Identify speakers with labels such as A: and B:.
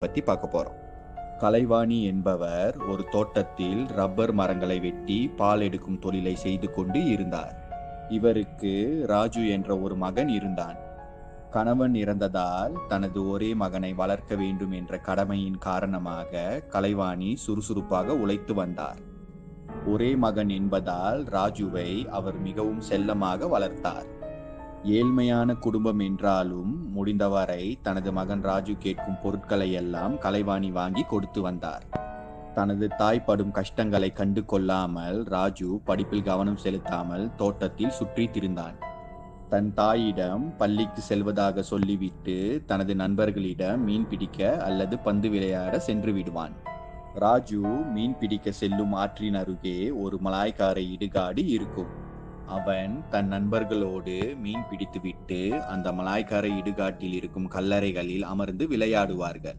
A: பத்தி பார்க்க போறோம். கலைவாணி என்பவர் ஒரு தோட்டத்தில் ரப்பர் மரங்களை வெட்டி பால் எடுக்கும் தொழிலை செய்து கொண்டு இருந்தார். இவருக்கு ராஜு என்ற ஒரு மகன் இருந்தான். கணவன் இறந்ததால் தனது ஒரே மகனை வளர்க்க வேண்டும் என்ற கடமையின் காரணமாக கலைவாணி சுறுசுறுப்பாக உழைத்து வந்தார். ஒரே மகன் என்பதால் ராஜுவை அவர் மிகவும் செல்லமாக வளர்த்தார். ஏழ்மையான குடும்பம் என்றாலும் முடிந்தவரை தனது மகன் ராஜு கேட்கும் பொருட்களை எல்லாம் கலைவாணி வாங்கி கொடுத்து வந்தார். தனது தாய் படும் கஷ்டங்களை கண்டு கொள்ளாமல் ராஜு படிப்பில் கவனம் செலுத்தாமல் தோட்டத்தில் சுற்றி திரிந்தான். தன் தாயிடம் பள்ளிக்கு செல்வதாக சொல்லிவிட்டு தனது நண்பர்களிடம் மீன் பிடிக்க அல்லது பந்து விளையாட சென்று விடுவான். ராஜு மீன் பிடிக்க செல்லும் ஆற்றின் அருகே ஒரு மலாய்க்கார இடுகாடு இருக்கும். அவன் தன் நண்பர்களோடு மீன் பிடித்துவிட்டு அந்த மலாய்க்கார இடுகாட்டில் இருக்கும் கல்லறைகளில் அமர்ந்து விளையாடுவார்கள்.